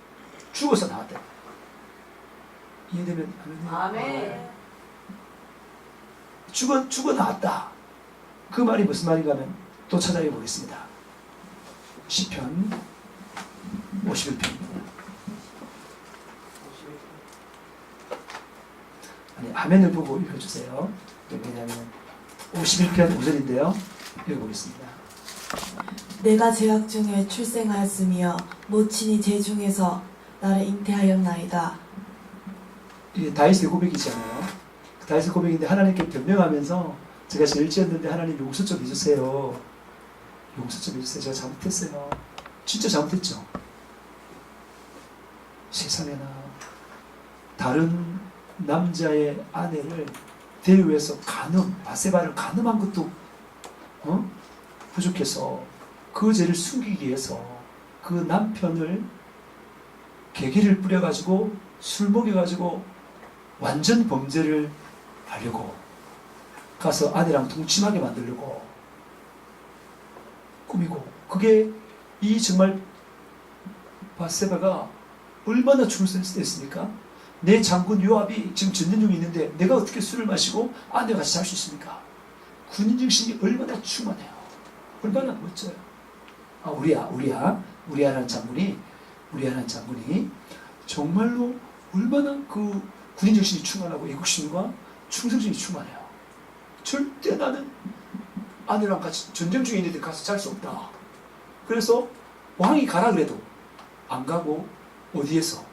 Speaker 1: 죽어서 나왔다. 이해되면
Speaker 2: 아멘.
Speaker 1: 죽어 나왔다. 그 말이 무슨 말인가 하면 또 찾아해 보겠습니다. 시편 51편입니다. 아니, 아멘을 보고 읽어주세요. 왜냐하면 51편 5절인데요. 읽어보겠습니다.
Speaker 3: 내가 제약 중에 출생하였으며 모친이 제 중에서 나를 잉태하였나이다.
Speaker 1: 이게 다윗의 고백이잖아요. 다윗의 고백인데 하나님께 변명하면서 제가 죄를 지었는데 하나님 용서 좀 해주세요. 용서 좀 해주세요. 제가 잘못했어요. 진짜 잘못했죠. 세상에나 다른 남자의 아내를 대우해서 바세바를 간음한 것도 부족해서 그 죄를 숨기기 위해서 그 남편을 계기를 뿌려가지고 술 먹여가지고 완전 범죄를 하려고 가서 아내랑 동침하게 만들려고 꾸미고, 그게 이 정말 바세바가 얼마나 충성했습니까? 내 장군 요압이 지금 전쟁 중에 있는데 내가 어떻게 술을 마시고 아내와 같이 잘 수 있습니까? 군인 정신이 얼마나 충만해요. 얼마나 멋져요. 우리아라는 장군이 정말로 얼마나 그 군인 정신이 충만하고 애국심과 충성심이 충만해요. 절대 나는 아내랑 같이 전쟁 중에 있는데 가서 잘 수 없다. 그래서 왕이 가라 그래도 안 가고 어디에서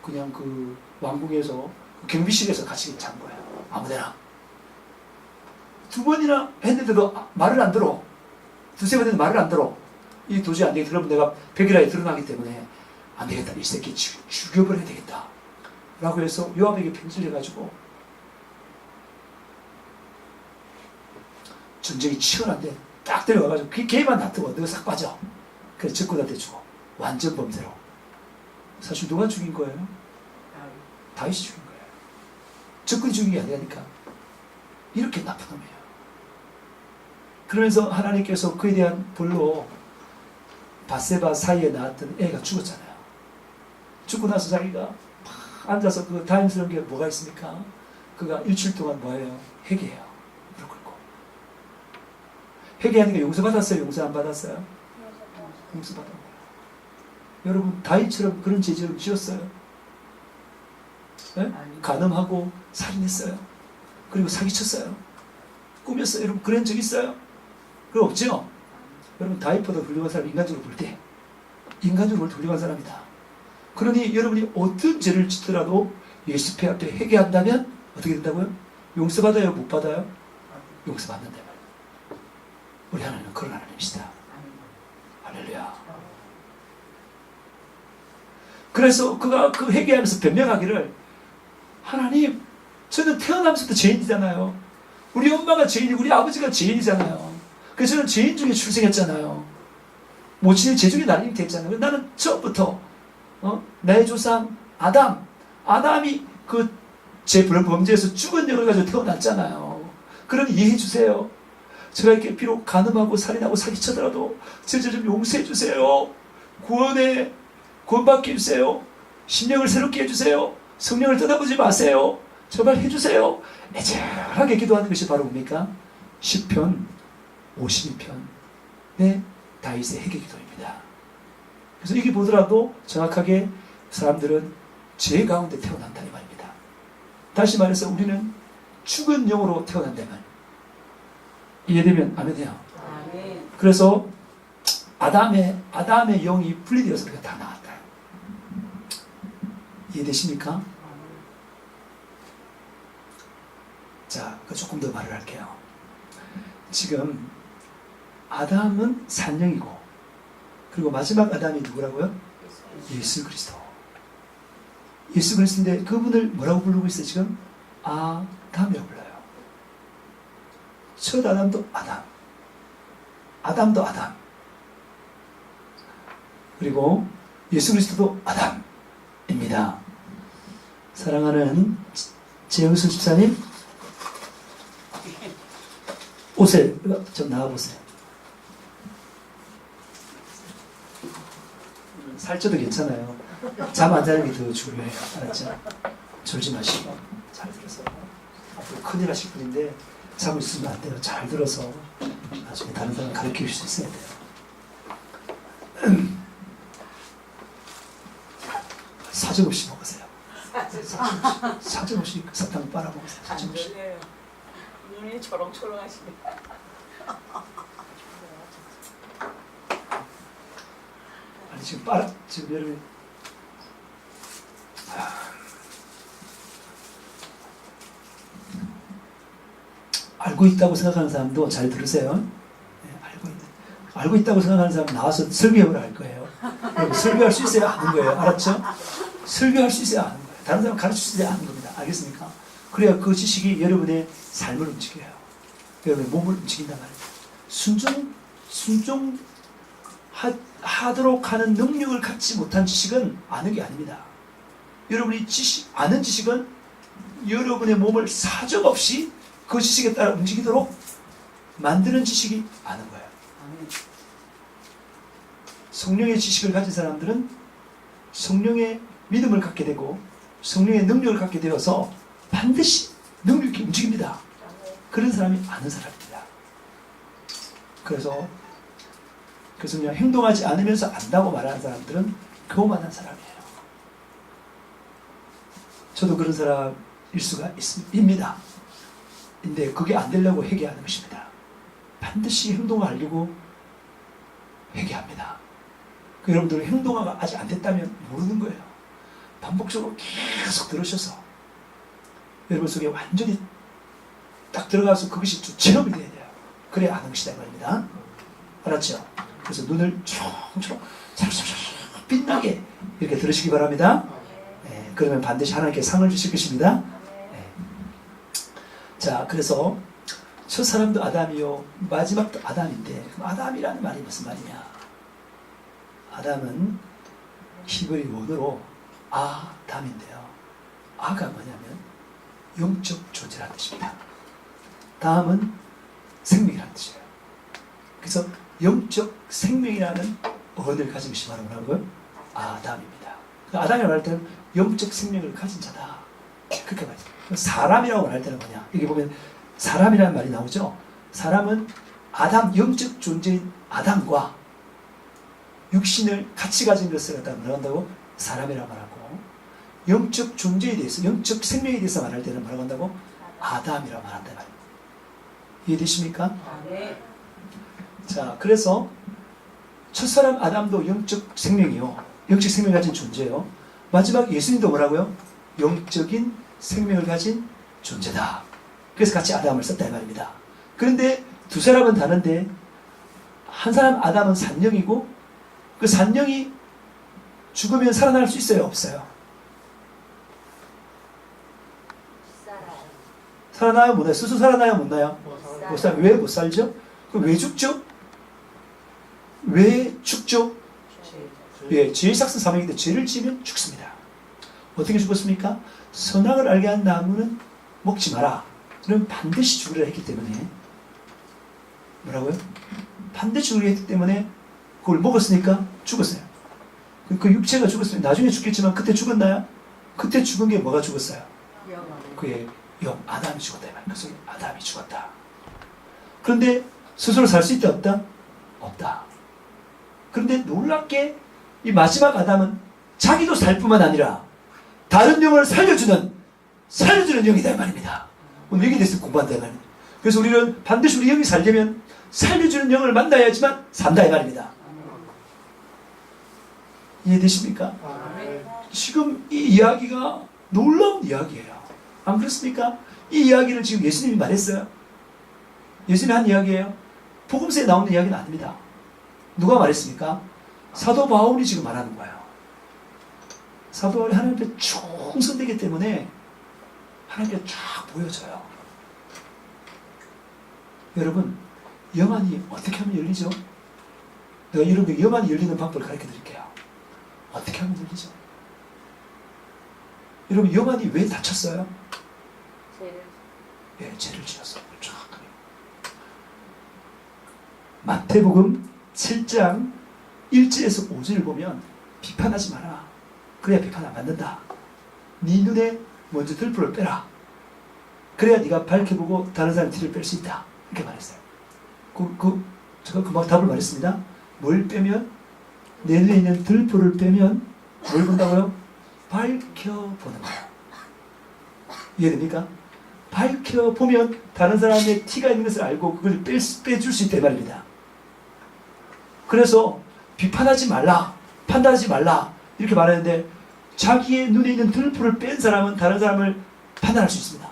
Speaker 1: 그냥 그 왕궁에서 그 경비실에서 같이 잔 거예요. 아무데나. 2번이나 했는데도 말을 안 들어. 2-3번 했는데 말을 안 들어. 이 도저히 안 되겠다. 그러면 내가 백일하에 드러나기 때문에 안 되겠다. 이 새끼 죽여버려야 되겠다. 라고 해서 요압에게 편지를 해가지고 전쟁이 치열한데 딱 데려가가지고 걔만 놔두고 너가 싹 빠져. 그래서 적군한테 주고 완전 범죄로. 사실 누가 죽인 거예요? 다윗이 죽인 거예요. 적군이 죽인 게 아니라니까. 이렇게 나쁜 놈이에요. 그러면서 하나님께서 그에 대한 벌로 바세바 사이에 낳았던 애가 죽었잖아요. 죽고 나서 자기가 막 앉아서 그 다행스러운 게 뭐가 있습니까? 그가 일주일 동안 뭐예요? 회개해요. 무릎 꿇고. 회개하니까 용서받았어요? 용서 안 받았어요? 용서받은 거예요. 여러분 다윗처럼 그런 죄를 지었어요? 네? 간음하고 살인했어요. 그리고 사기쳤어요. 꾸몄어요. 여러분 그런 적 있어요? 그거 없죠? 여러분 다윗보다 훌륭한 사람 인간적으로 볼 때 인간적으로 볼 때 훌륭한 사람이다. 그러니 여러분이 어떤 죄를 짓더라도 예수님 앞에 회개한다면 어떻게 된다고요? 용서받아요? 못 받아요? 용서받는다. 우리 하나님은 그런 하나님이시다. 할렐루야. 그래서 그가 그 회개하면서 변명하기를 하나님 저는 태어나면서부터 죄인이잖아요. 우리 엄마가 죄인이고 우리 아버지가 죄인이잖아요. 그래서 저는 죄인 중에 출생했잖아요. 모친의 죄 중에 나를 잉태했잖아요. 나는 처음부터 나의 조상 아담이 그 제 범죄에서 죽은 영을 가지고 태어났잖아요. 그럼 이해해 주세요. 제가 이렇게 비록 간음하고 살인하고 사기쳐더라도 제 죄 좀 용서해 주세요. 구원받게 해주세요. 심령을 새롭게 해주세요. 성령을 떠나보지 마세요. 제발 해주세요. 애절하게 기도하는 것이 바로 뭡니까? 시편 52편의 다윗의 회개 기도입니다. 그래서 이게 보더라도 정확하게 사람들은 죄 가운데 태어난다 이 말입니다. 다시 말해서 우리는 죽은 영으로 태어난다면 이해되면 아멘해요. 그래서 아담의 영이 분리되어서 우리가 다 나왔다. 이해되십니까? 자, 조금 더 말을 할게요. 지금 아담은 산영이고 그리고 마지막 아담이 누구라고요? 예수 그리스도. 예수 그리스도인데 그분을 뭐라고 부르고 있어요? 지금 아담이라고 불러요. 첫 아담도 아담도 아담. 그리고 예수 그리스도도 아담입니다. 사랑하는 재영수 집사님, 오세요. 좀 나와보세요. 살쪄도 괜찮아요. 잠 안 자는 게 더 중요해요. 알았죠? 졸지 마시고 잘 들어서. 앞으로 큰일 하실 분인데 잠을 쓰면 안 돼요. 잘 들어서 나중에 다른 사람 가르칠 수 있어야 돼요. 사정없이 먹으세요. 사정없이 사탕 빨아먹으세요. 사정없이.
Speaker 2: 눈이 초롱초롱하시네.
Speaker 1: 아니 지금 여러분 알고 있다고 생각하는 사람도 잘 들으세요. 네, 알고 있다고 생각하는 사람 나와서 설교를 할 거예요. 설교할 수 있어야 아는 거예요. 알았죠? 설교할 수 있어야 아는 거예요. 다른 사람 가르칠 수 있어야 아는 겁니다. 알겠습니까? 그래야 그 지식이 여러분의 삶을 움직여요. 여러분의 몸을 움직인단 말이에요. 순종하도록 하는 능력을 갖지 못한 지식은 아는 게 아닙니다. 여러분이 아는 지식은 여러분의 몸을 사정없이 그 지식에 따라 움직이도록 만드는 지식이 아는 거예요. 성령의 지식을 가진 사람들은 성령의 믿음을 갖게 되고 성령의 능력을 갖게 되어서 반드시 능력이 움직입니다. 그런 사람이 아는 사람입니다. 그래서 그냥 행동하지 않으면서 안다고 말하는 사람들은 교만한 사람이에요. 저도 그런 사람일 수가 있습니다. 근데 그게 안 되려고 회개하는 것입니다. 반드시 행동을 하려고 회개합니다. 여러분들 행동가 아직 안 됐다면 모르는 거예요. 반복적으로 계속 들으셔서 여러분 속에 완전히 딱 들어가서 그것이 좀 체험이 돼야 돼요. 그래야 아는 것이다 말입니다. 알았죠? 그래서 눈을 초롱초롱 빛나게 이렇게 들으시기 바랍니다. 네, 그러면 반드시 하나님께 상을 주실 것입니다.
Speaker 2: 아멘.
Speaker 1: 네. 자, 그래서 첫 사람도 아담이요 마지막도 아담인데, 그럼 아담이라는 말이 무슨 말이냐? 아담은 히브리 원어로 아담인데요. 아가 뭐냐면 영적 존재라는 뜻입니다. 다음은 생명이라는 뜻이에요. 그래서 영적 생명이라는 언을 가진 것이 바로 뭐라고요? 아담입니다. 아담이라고 할 때는 영적 생명을 가진 자다. 그렇게 말해요. 사람이라고 할 때는 뭐냐? 여기 보면 사람이라는 말이 나오죠. 사람은 아담, 영적 존재인 아담과 육신을 같이 가진 것을 갖다 뭐라고 한다고? 사람이라고 말하고, 영적 존재에 대해서, 영적 생명에 대해서 말할 때는 뭐라고 한다고? 아담이라고 말한다 말입니다. 이해되십니까?
Speaker 2: 아멘.
Speaker 1: 자, 그래서 첫사람 아담도 영적 생명이요, 영적 생명을 가진 존재요. 마지막 예수님도 뭐라고요? 영적인 생명을 가진 존재다. 그래서 같이 아담을 썼다 이 말입니다. 그런데 두 사람은 다른데, 한 사람 아담은 산령이고, 그 산령이 죽으면 살아날 수 있어요, 없어요? 살아나요, 못 나요? 스스로 살아나요, 못 나요? 못 살. 왜 못 살죠? 그럼 왜 죽죠? 왜 죽죠? 예, 죄의 삭슨 사망인데 죄를 지으면 죽습니다. 어떻게 죽었습니까? 선악을 알게 한 나무는 먹지 마라. 그럼 반드시 죽으리라 했기 때문에, 뭐라고요? 반드시 죽으리라 했기 때문에 그걸 먹었으니까 죽었어요. 그 육체가 죽었어요. 나중에 죽겠지만 그때 죽었나요? 그때 죽은 게 뭐가 죽었어요? 그의 영, 아담이 죽었다. 그래서 아담이 죽었다. 그런데 스스로 살 수 있다 없다? 없다. 그런데 놀랍게 이 마지막 아담은 자기도 살 뿐만 아니라 다른 영을 살려주는 영이다 이 말입니다. 오늘 여기 대해서 공부한다 이 말입니다. 그래서 우리는 반드시 우리 영이 살려면 살려주는 영을 만나야지만 산다 이 말입니다. 이해되십니까? 지금 이 이야기가 놀라운 이야기예요. 안 그렇습니까? 이 이야기를 지금 예수님이 말했어요. 예수님이 한 이야기예요. 복음서에 나오는 이야기는 아닙니다. 누가 말했습니까? 사도 바울이 지금 말하는 거예요. 사도 바울이 하나님 앞에 충성되기 때문에 하나님께 쫙 보여져요. 여러분, 영안이 어떻게 하면 열리죠? 내가 여러분에게 영안이 열리는 방법을 가르쳐 드릴게요. 어떻게 하면 열리죠? 여러분, 영안이 왜 닫혔어요? 예, 죄를 지었어요. 정확하게. 마태복음 7장 1절에서 5절을 보면 비판하지 마라. 그래야 비판 안 받는다. 네 눈에 먼저 들풀을 빼라. 그래야 네가 밝혀보고 다른 사람 티를 뺄 수 있다. 이렇게 말했어요. 제가 금방 답을 말했습니다. 뭘 빼면? 내 눈에 있는 들풀을 빼면 뭘 본다고요? 밝혀보는 거예요. 이해됩니까? 밝혀보면 다른 사람의 티가 있는 것을 알고 그걸 빼줄 수 있다 이 말입니다. 그래서 비판하지 말라, 판단하지 말라 이렇게 말하는데, 자기의 눈에 있는 들풀을 뺀 사람은 다른 사람을 판단할 수 있습니다.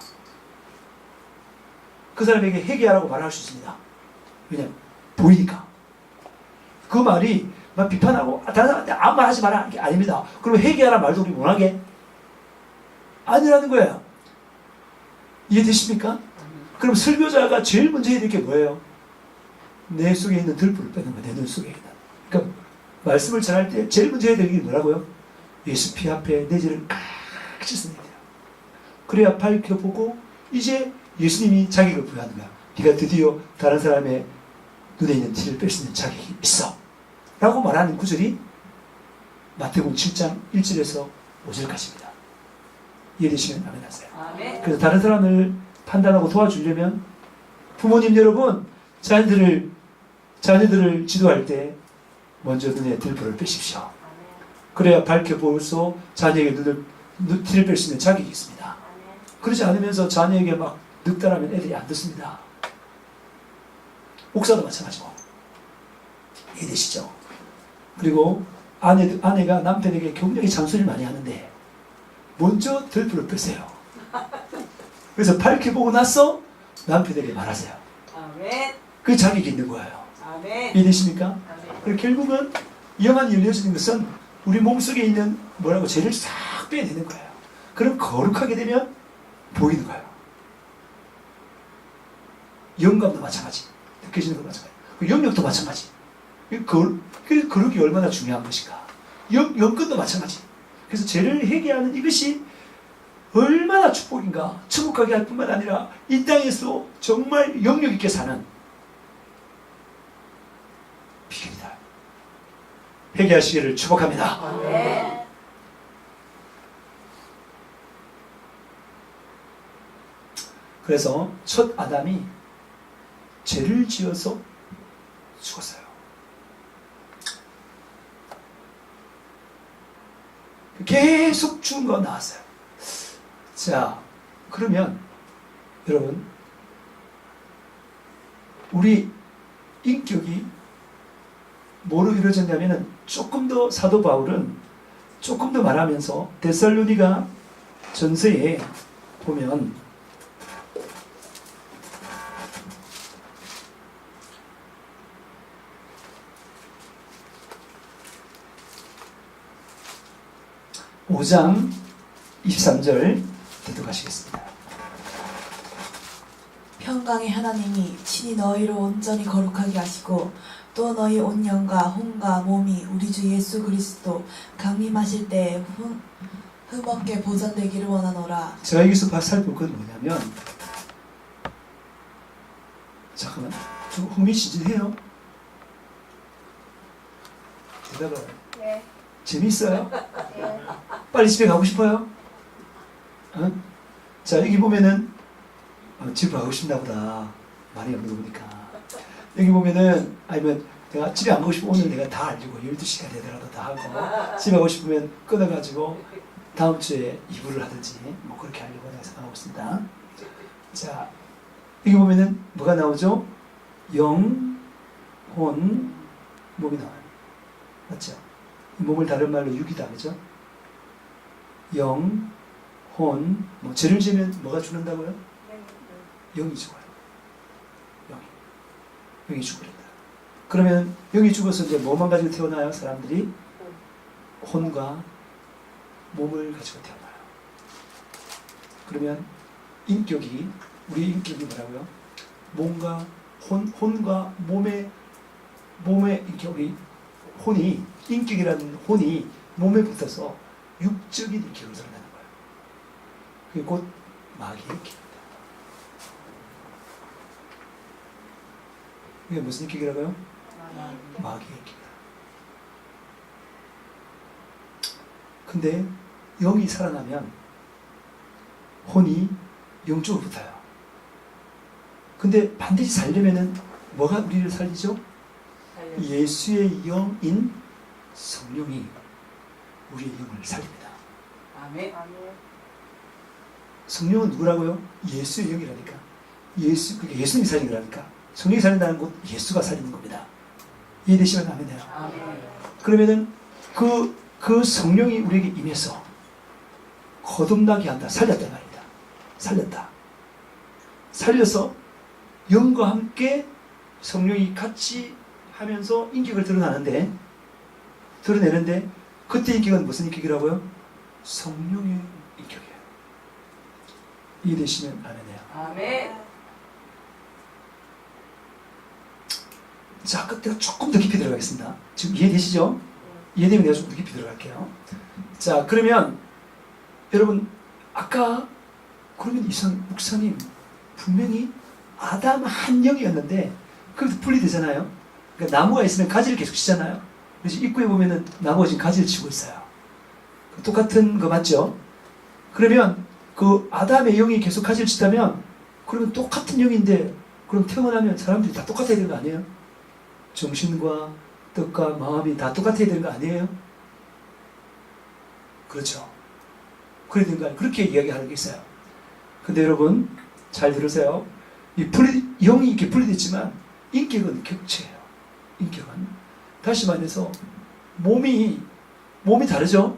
Speaker 1: 그 사람에게 회개하라고 말할 수 있습니다. 왜냐하면 보이니까. 그 말이 막 비판하고 다른 사람한테 아무 말 하지 마라 이게 아닙니다. 그러면 회개하라 말도 우리 못하게 아니라는 거예요. 이해되십니까? 그럼 설교자가 제일 먼저 해야 될 게 뭐예요? 내 속에 있는 들풀을 빼는 거예요. 내 눈 속에 있는. 그러니까 말씀을 전할 때 제일 먼저 해야 될 게 뭐라고요? 예수 피 앞에 내 죄를 같이 쓰는 거예요. 그래야 밝혀보고 이제 예수님이 자격을 부여하는 거야. 네가 드디어 다른 사람의 눈에 있는 티를 뺄 수 있는 자격이 있어 라고 말하는 구절이 마태복음 7장 1절에서 5절까지입니다. 이해되시면 아멘 하세요.
Speaker 2: 아멘.
Speaker 1: 그래서 다른 사람을 판단하고 도와주려면 부모님 여러분, 자녀들을 지도할 때 먼저 눈에 들풀을 빼십시오. 그래야 밝혀보고서 자녀에게 티를 뺄 수 있는 자격이 있습니다. 그러지 않으면서 자녀에게 막 늑다라면 애들이 안 듣습니다. 목사도 마찬가지고. 이해되시죠? 그리고 아내가 남편에게 굉장히 잔소리를 많이 하는데 먼저 들풀을 빼세요. 그래서 밝혀보고 나서 남편에게 말하세요.
Speaker 2: 아멘.
Speaker 1: 그 자격이 있는 거예요.
Speaker 2: 아멘.
Speaker 1: 이해되십니까?
Speaker 2: 아멘.
Speaker 1: 그리고 결국은 영안이 열려지는 것은 우리 몸속에 있는 죄를 싹 빼내는 거예요. 그럼 거룩하게 되면 보이는 거예요. 영감도 마찬가지. 느껴지는 것도 마찬가지. 영역도 마찬가지. 그래서 거룩이 얼마나 중요한 것인가. 영권도 마찬가지. 그래서 죄를 회개하는 이것이 얼마나 축복인가. 천국 가게 할 뿐만 아니라 이 땅에서 정말 영역 있게 사는 비결이다. 회개하시기를 축복합니다.
Speaker 2: 네.
Speaker 1: 그래서 첫 아담이 죄를 지어서 죽었어요. 계속 죽은 거 나왔어요. 자, 그러면 여러분, 우리 인격이 뭐로 이루어졌냐면은 조금 더 사도 바울은 조금 더 말하면서 데살로니가 전서에 보면 (5장 23절) 대독하시겠습니다.
Speaker 3: 평강의 하나님이 친히 너희를 온전히 거룩하게 하시고 또 너희 온 영과 혼과 몸이 우리 주 예수 그리스도 강림하실 때에 흠없게 보존되기를 원하노라.
Speaker 1: 제가 여기서 살볼 건 뭐냐면, 잠깐만, 좀 흥미진진해요. 대답을.
Speaker 2: 네.
Speaker 1: 재미있어요?
Speaker 2: 네.
Speaker 1: 빨리 집에 가고 싶어요? 자, 여기 보면은 집에 가고 싶나 보다. 많이 없는 거 보니까. 여기 보면은, 아니면 내가 집에 안 가고 싶으면 오늘 내가 다 알리고 12시간 되더라도 다 하고, 집에 가고 싶으면 끊어가지고 다음 주에 이부를 하든지 뭐 그렇게 하려고 내가 생각하고 있습니다. 자, 여기 보면은 뭐가 나오죠? 영, 혼, 몸이 나와요. 맞죠? 몸을 다른 말로 육이다, 그죠? 영, 혼, 뭐 죄를 지으면 뭐가 죽는다고요? 영이 죽어요. 영이 죽으린다. 그러면 영이 죽어서 이제 뭐만 가지고 태어나요? 사람들이 혼과 몸을 가지고 태어나요. 그러면 인격이, 우리 인격이 뭐라고요? 몸과 혼과 몸에 이렇게 우리 혼이, 인격이라는 혼이 몸에 붙어서 육적인 인격을 드러내는 거예요. 그게 곧 마귀의 인격입니다. 이게 무슨 인격이라고요? 마귀의 인격이다. 근데 영이 살아나면 혼이 영적으로 붙어요. 근데 반드시 살려면은 뭐가 우리를 살리죠? 예수의 영인 성령이 우리의 영을 살립니다.
Speaker 2: 아멘.
Speaker 1: 성령은 누구라고요? 예수의 영이라니까. 그게 예수님이 살린 거라니까. 성령이 살린다는 것, 예수가 살리는 겁니다. 이해되시면 아멘해요. 그러면은 그 성령이 우리에게 임해서 거듭나게 한다. 살렸단 말입니다. 살렸다. 살려서 영과 함께 성령이 같이 하면서 인격을 드러내는데 그때 인격은 무슨 인격이라고요? 성령의 인격이에요. 이해되시면 아멘해요.
Speaker 2: 아멘.
Speaker 1: 자, 그때가 조금 더 깊이 들어가겠습니다. 지금 이해되시죠? 이해되면 내가 좀 더 깊이 들어갈게요. 자, 그러면 여러분, 아까 그러면 목사님 분명히 아담 한 영이었는데 그것도 분리되잖아요. 그러니까 나무가 있으면 가지를 계속 치잖아요. 그래서 입구에 보면은 나무가 지금 가지를 치고 있어요. 똑같은 거 맞죠? 그러면 그 아담의 영이 계속 가지를 치다면 그러면 똑같은 영인데 그럼 태어나면 사람들이 다 똑같아야 되는 거 아니에요? 정신과 뜻과 마음이 다 똑같아야 되는 거 아니에요? 그렇죠. 그래야 되는 거 아니에요? 그렇게 이야기하는 게 있어요. 근데 여러분 잘 들으세요. 영이 이렇게 분리됐지만 인격은 격체예요. 인격은 다시 말해서 몸이 다르죠.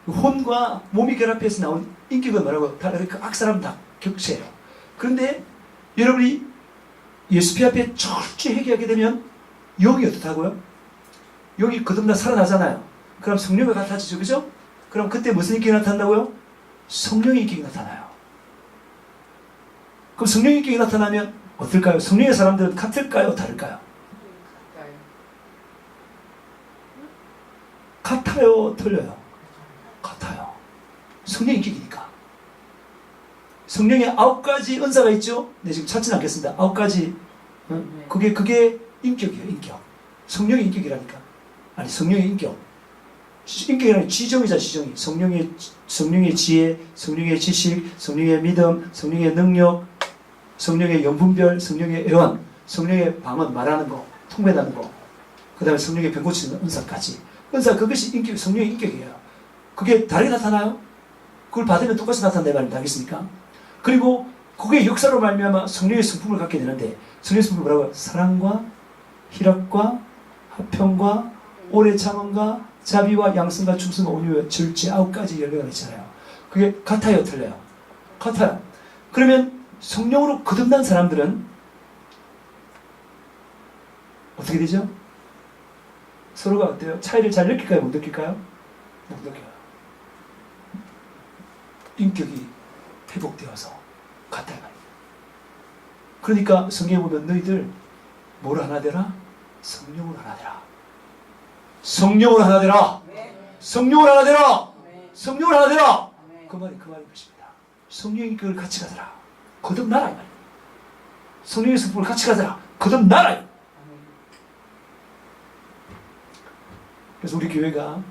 Speaker 1: 혼과 몸이 결합해서 나온 인격은 뭐라고? 각 사람 다 격체예요. 그런데 여러분이 예수 피 앞에 철저히 회개하게 되면 영이 어떻다고요? 영이 거듭나 살아나잖아요. 그럼 성령과 같아지죠, 그죠? 그럼 그때 무슨 인격이 나타난다고요? 성령의 인격이 나타나요. 그럼 성령의 인격이 나타나면 어떨까요? 성령의 사람들은 같을까요? 다를까요? 같아요? 틀려요? 같아요. 성령의 인격이니까. 성령의 9가지 은사가 있죠? 네, 지금 찾지는 않겠습니다. 9가지. 그게 인격이에요, 인격. 성령의 인격이라니까. 아니, 성령의 인격. 인격이라는 지정이자 지정이. 성령의 지혜, 성령의 지식, 성령의 믿음, 성령의 능력, 성령의 영분별, 성령의 애원, 성령의 방언, 말하는 거, 통변하는 거, 그 다음에 성령의 병 고치는 은사까지. 은사, 그것이 인격, 성령의 인격이에요. 그게 다르게 나타나요? 그걸 받으면 똑같이 나타난다 말입니다. 알겠습니까? 그리고 그게 역사로 말미암아 성령의 성품을 갖게 되는데, 성령의 성품이 뭐라고요? 사랑과 희락과 화평과 오래 참음과 자비와 양성과 충성과 온유와 절제 9가지 열매가 있잖아요. 그게 같아요, 틀려요? 같아요. 그러면 성령으로 거듭난 사람들은 어떻게 되죠? 서로가 어때요? 차이를 잘 느낄까요? 못 느낄까요? 못 느껴요. 인격이 회복되어서 같아요. 그러니까 성경에 보면 너희들 뭐로 하나 되라? 성령으로 하나 되라. 성령으로 하나 되라. 성령으로 하나 되라. 성령으로 하나 되라. 그 말인 것입니다. 성령이 그걸 같이 가더라. 거듭나라 이 말이에요. 성령의 성품을 같이 가더라. 거듭나라. 그래서 우리 교회가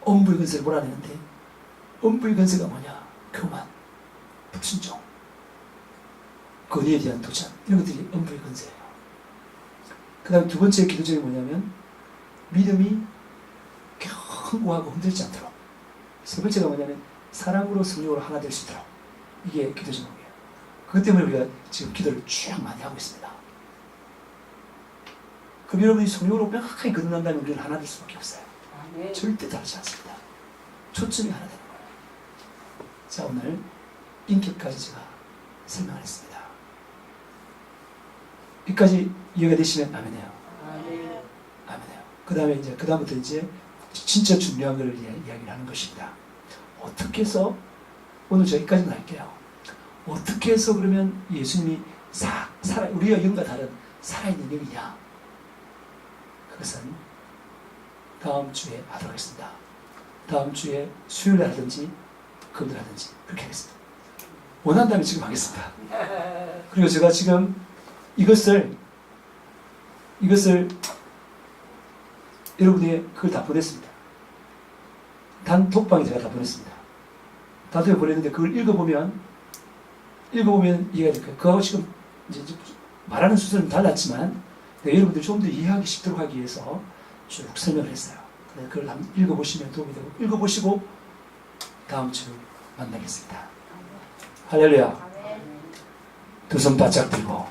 Speaker 1: 엄부의 건세를 몰아내는데, 엄부의 건세가 뭐냐? 교만, 불순종, 권위에 대한 도전, 이런 것들이 엄부의 건세예요. 그 다음 두 번째 기도적이 뭐냐면 믿음이 견고하고 흔들지 않도록. 세 번째가 뭐냐면 사랑으로 성령으로 하나 될 수 있도록. 이게 기도 제목이에요. 그것 때문에 우리가 지금 기도를 쭉 많이 하고 있습니다. 그럼 여러분이 성령으로 명확하게 거듭난다면 우리는 하나 될 수밖에 없어요. 절대 다르지 않습니다. 초점이 하나 되는 거예요. 자, 오늘 인격까지 제가 설명을 했습니다. 여기까지 이해가 되시면 아멘해요. 아멘해요. 그 다음에 이제, 그다음부터 이제 진짜 중요한 걸 이야기를 하는 것입니다. 어떻게 해서, 오늘 저 여기까지만 할게요. 어떻게 해서 그러면 예수님이 우리가 영과 다른 살아있는 영이냐? 그것은 다음 주에 하도록 하겠습니다. 다음 주에 수요일에 하든지 금요일에 하든지 그렇게 하겠습니다. 원한다면 지금 하겠습니다. 그리고 제가 지금 이것을 여러분에게 그걸 다 보냈습니다. 단톡방에 제가 다 보냈습니다. 단톡에 보냈는데 그걸 읽어보면 이해가 될 거예요. 그거하고 지금 이제 말하는 수준은 달랐지만 여러분들 좀 더 이해하기 쉽도록 하기 위해서 쭉 설명을 했어요. 그걸 한번 읽어보시면 도움이 되고, 읽어보시고 다음 주 만나겠습니다. 할렐루야. 두 손 바짝 들고